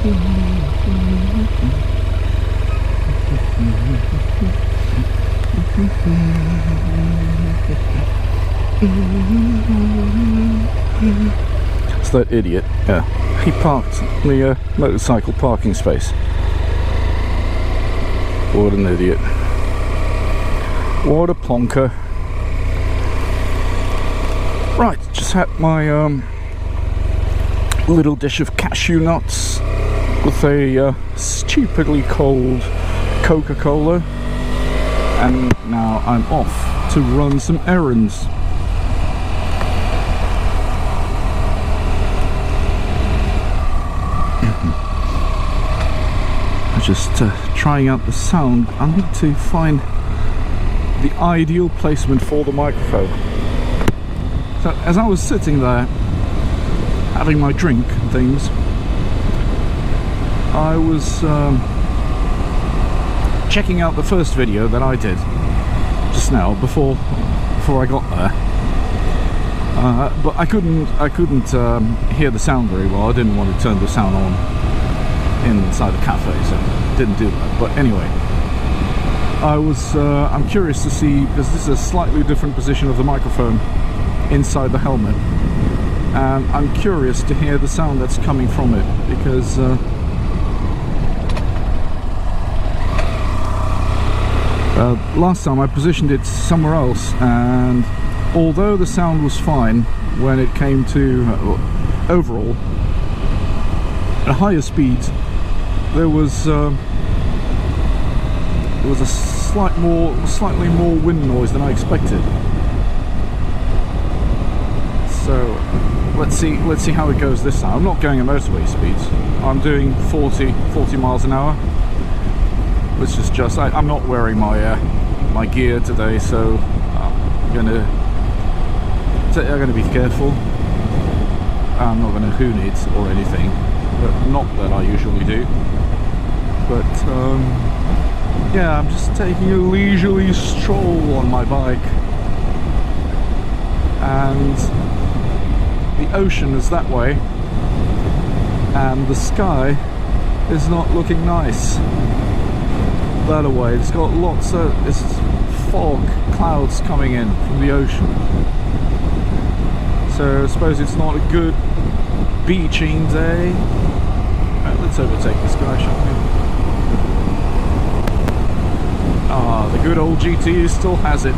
It's that idiot. Yeah, he parked the motorcycle parking space. What an idiot. What a plonker. Right, just had my little dish of cashew nuts with a stupidly cold Coca-Cola, and now I'm off to run some errands. Just trying out the sound. I need to find the ideal placement for the microphone. So as I was sitting there having my drink and things, I was checking out the first video that I did just now before I got there, but I couldn't hear the sound very well. I didn't want to turn the sound on inside the cafe, so didn't do that. But anyway, I'm curious to see, because this is a slightly different position of the microphone inside the helmet, and I'm curious to hear the sound that's coming from it, because last time I positioned it somewhere else, and although the sound was fine when it came to overall at higher speeds, there was a slightly more wind noise than I expected. So let's see how it goes this time. I'm not going at motorway speeds. I'm doing 40 miles an hour, which is just I'm not wearing my gear today, so I'm gonna be careful. I'm not gonna hoon it or anything, but not that I usually do. But yeah, I'm just taking a leisurely stroll on my bike, and the ocean is that way, and the sky is not looking nice that way. It's got lots of fog, clouds coming in from the ocean, so I suppose it's not a good beaching day. Right, let's overtake this guy, shall we? Ah, the good old GT still has it.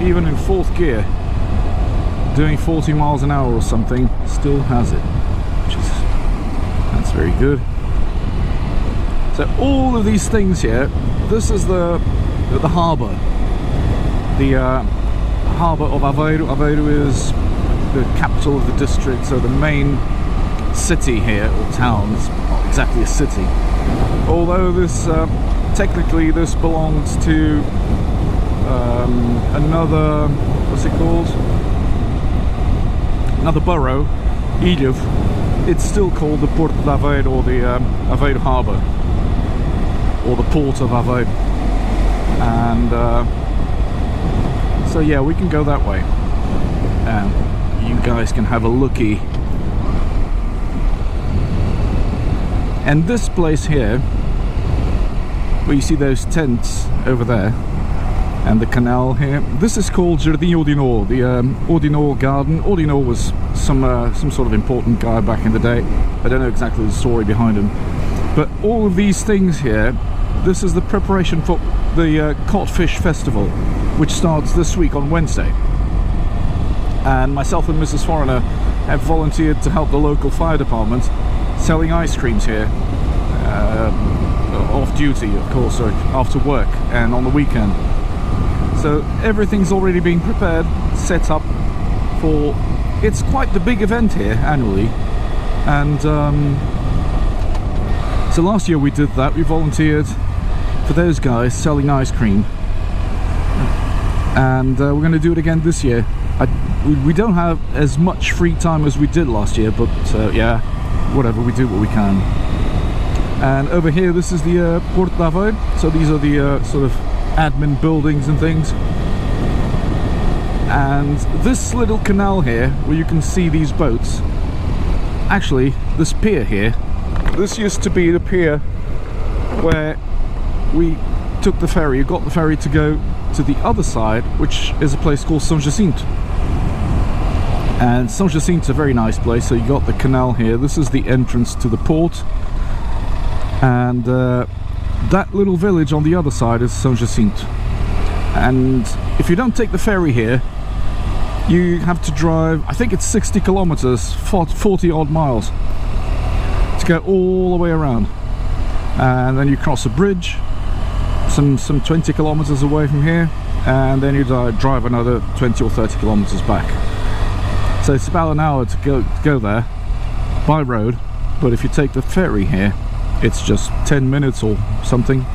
Even in 4th gear, doing 40 miles an hour or something, still has it. That's very good. So all of these things here, this is the harbour. The harbour of Aveiro. Aveiro is the capital of the district, so the main city here, or town. It's not exactly a city. Although this, technically this belongs to another, what's it called? Another borough, Ilha. It's still called the Porto de Aveiro, or the Aveiro Harbour, or the Port of Aveiro. And so yeah, we can go that way, and you guys can have a looky. And this place here, where you see those tents over there, and the canal here, this is called Jardim Odinó, the Odinó garden. Odinó was some sort of important guy back in the day. I don't know exactly the story behind him, but all of these things here, this is the preparation for the Codfish Festival, which starts this week on Wednesday. And myself and Mrs. Foreigner have volunteered to help the local fire department selling ice creams here, off duty, of course, or after work and on the weekend. So everything's already being prepared, set up for. It's quite the big event here annually, and so last year we did that. We volunteered for those guys selling ice cream, and we're going to do it again this year. We don't have as much free time as we did last year, but yeah, whatever, we do what we can. And over here, this is the Porto de Aveiro, so these are the sort of admin buildings and things. And this little canal here, where you can see these boats, actually, this pier here, this used to be the pier where we took the ferry. You got the ferry to go to the other side, which is a place called São Jacinto. And São Jacinto's a very nice place. So you got the canal here. This is the entrance to the port, and that little village on the other side is São Jacinto. And if you don't take the ferry here, you have to drive, I think it's 60 kilometers, 40 odd miles, to go all the way around. And then you cross a bridge some 20 kilometers away from here, and then you drive another 20 or 30 kilometers back. So it's about an hour to go there by road, but if you take the ferry here, it's just 10 minutes or something,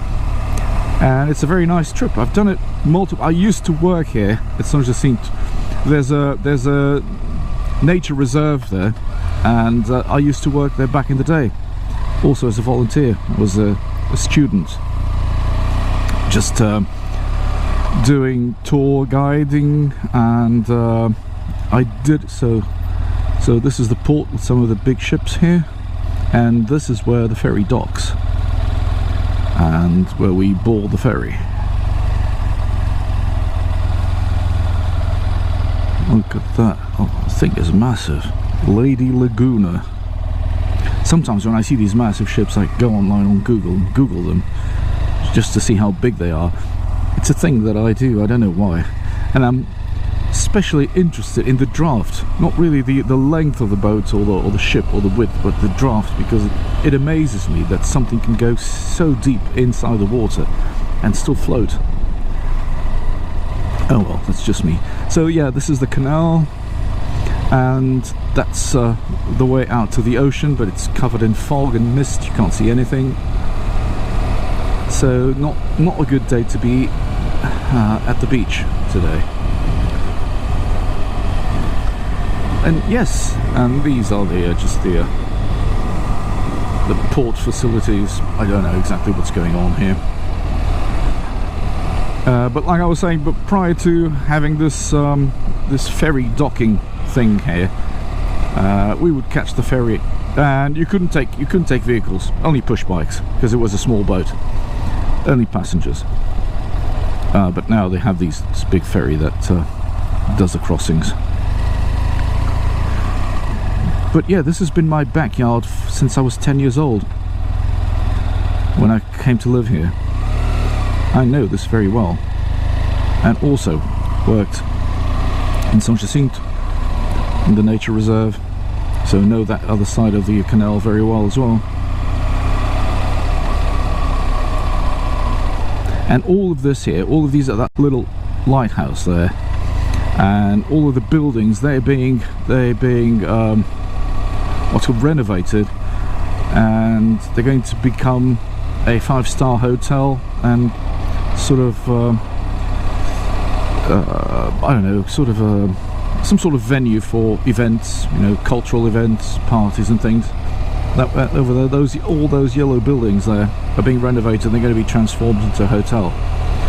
and it's a very nice trip. I've done it multiple. I used to work here at São Jacinto. There's a nature reserve there, and I used to work there back in the day, also as a volunteer. I was a student, just doing tour guiding, and I did so this is the port with some of the big ships here, and this is where the ferry docks and where we board the ferry. Look at that. Oh, the thing is massive. Lady Laguna. Sometimes when I see these massive ships, I go online on Google and Google them just to see how big they are. It's a thing that I do, I don't know why. And I'm especially interested in the draft, not really the length of the boat or the ship or the width, but the draft, because it amazes me that something can go so deep inside the water and still float. Oh well, that's just me. So yeah, this is the canal, and that's the way out to the ocean, but it's covered in fog and mist. You can't see anything, so not a good day to be at the beach today. And yes, and these are just the port facilities. I don't know exactly what's going on here, but like I was saying, but prior to having this this ferry docking thing here, we would catch the ferry, and you couldn't take vehicles, only push bikes, because it was a small boat, only passengers. But now they have this big ferry that does the crossings. But yeah, this has been my backyard since I was 10 years old, when I came to live here. I know this very well, and also worked in São Jacinto, in the nature reserve, so know that other side of the canal very well as well. And all of this here, all of these are that little lighthouse there, and all of the buildings, they're being what's called renovated, and they're going to become a 5-star hotel and sort of I don't know, sort of some sort of venue for events, you know, cultural events, parties and things. That over there, all those yellow buildings there are being renovated. They're going to be transformed into a hotel.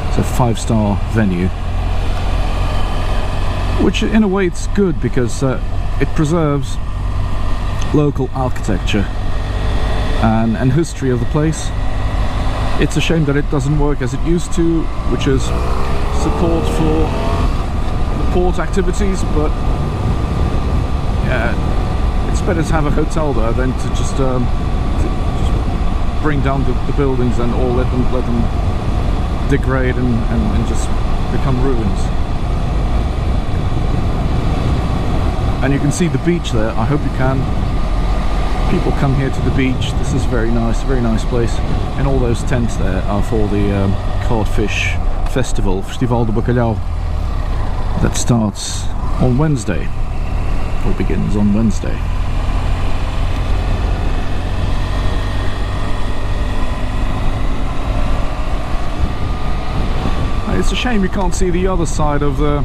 It's a 5-star venue, which in a way it's good, because it preserves local architecture and history of the place. It's a shame that it doesn't work as it used to, which is support for the port activities, but yeah, it's better to have a hotel there than to just bring down the buildings and all let them degrade and just become ruins. And you can see the beach there. I hope you can. People come here to the beach. This is very nice place. And all those tents there are for the codfish festival, Festival do Bacalhau, that starts on Wednesday, or begins on Wednesday. It's a shame you can't see the other side of the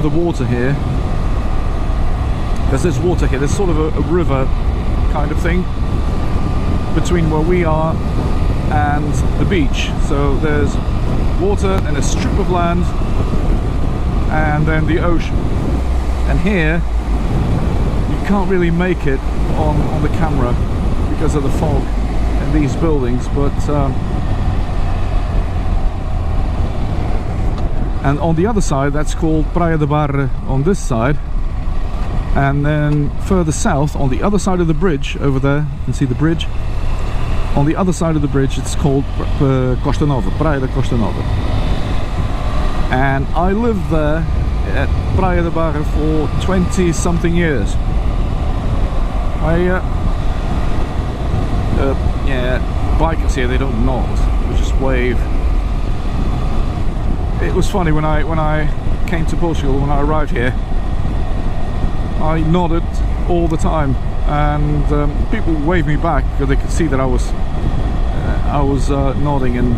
water here, because there's water here. There's sort of a river kind of thing between where we are and the beach. So there's water and a strip of land, and then the ocean. And here you can't really make it on the camera because of the fog and these buildings, but and on the other side, that's called Praia da Barra on this side, and then further south on the other side of the bridge over there, you can see the bridge. On the other side of the bridge, it's called Costa Nova, Praia da Costa Nova. And I lived there at Praia da Barra for 20 something years. Yeah, bikers here, they don't nod, they just wave. It was funny when I came to Portugal, when I arrived here, I nodded all the time, and people waved me back because they could see that I was nodding and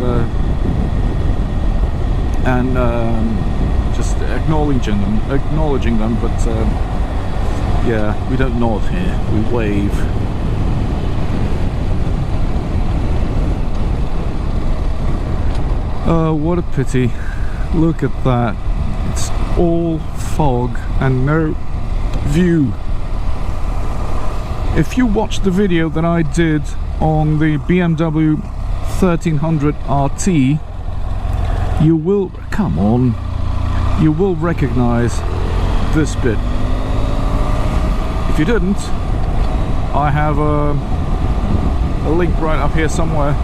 just acknowledging them. But yeah, we don't nod here; we wave. Oh, what a pity! Look at that. It's all fog and no view. If you watch the video that I did on the BMW 1300 RT, you will, come on, you will recognize this bit. If you didn't, I have a link right up here somewhere,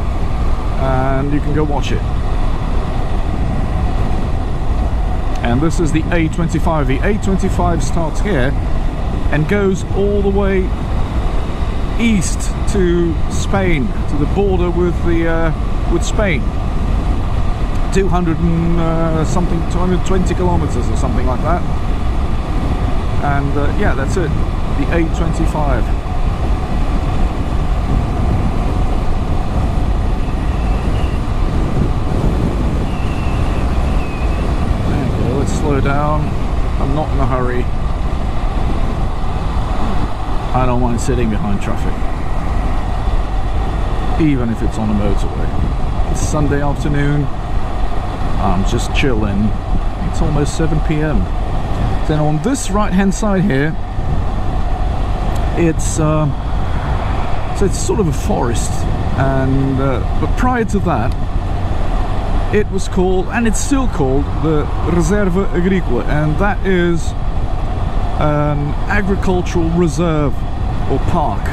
and you can go watch it. And this is the A25. The A25 starts here and goes all the way east to Spain, to the border with Spain. 220 kilometers or something like that. And yeah, that's it. The A25. Slow down. I'm not in a hurry. I don't mind sitting behind traffic, even if it's on a motorway. It's Sunday afternoon. I'm just chilling. It's almost 7 p.m. Then on this right hand side here, it's so it's sort of a forest, and but prior to that, it was called, and it's still called, the Reserva Agrícola, and that is an agricultural reserve or park.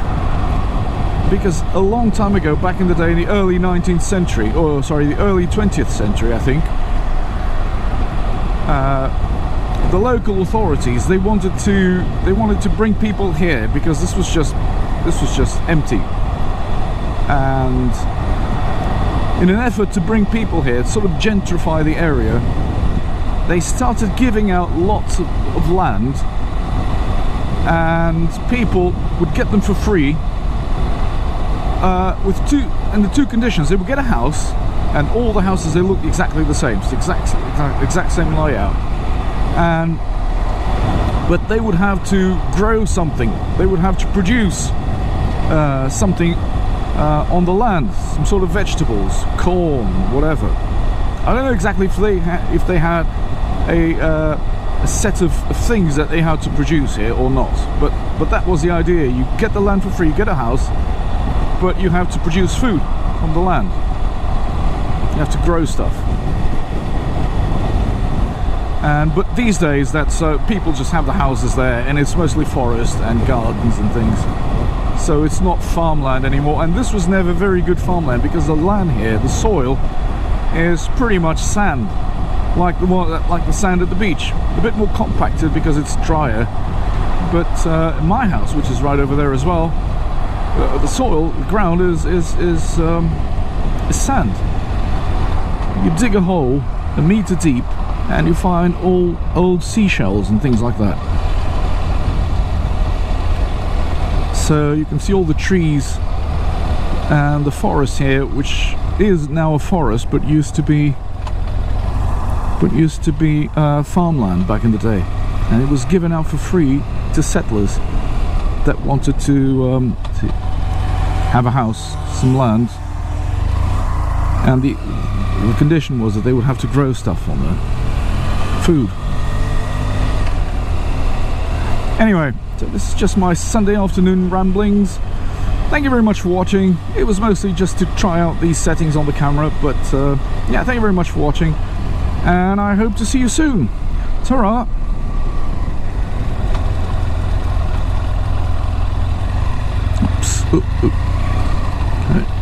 Because a long time ago, back in the day, in the early 19th century, or sorry, the early 20th century, I think, the local authorities, they wanted to bring people here because this was just empty, and in an effort to bring people here, to sort of gentrify the area, they started giving out lots of land, and people would get them for free with the two conditions. They would get a house, and all the houses, they look exactly the same. It's exact same layout, but they would have to grow something. They would have to produce something on the land, some sort of vegetables, corn, whatever. I don't know exactly if they had a set of things that they had to produce here or not, but that was the idea. You get the land for free, you get a house, but you have to produce food from the land. You have to grow stuff. But these days, that's people just have the houses there, and it's mostly forest and gardens and things. So it's not farmland anymore, and this was never very good farmland because the land here, the soil, is pretty much sand, like the sand at the beach. A bit more compacted because it's drier. But my house, which is right over there as well, the soil, the ground is sand. You dig a hole a meter deep, and you find all old seashells and things like that. So you can see all the trees and the forest here, which is now a forest, but used to be farmland back in the day, and it was given out for free to settlers that wanted to have a house, some land, and the condition was that they would have to grow stuff on there, food. Anyway, so this is just my Sunday afternoon ramblings. Thank you very much for watching. It was mostly just to try out these settings on the camera, but yeah, thank you very much for watching, and I hope to see you soon. Ta-ra! Oops. Ooh, ooh. Okay.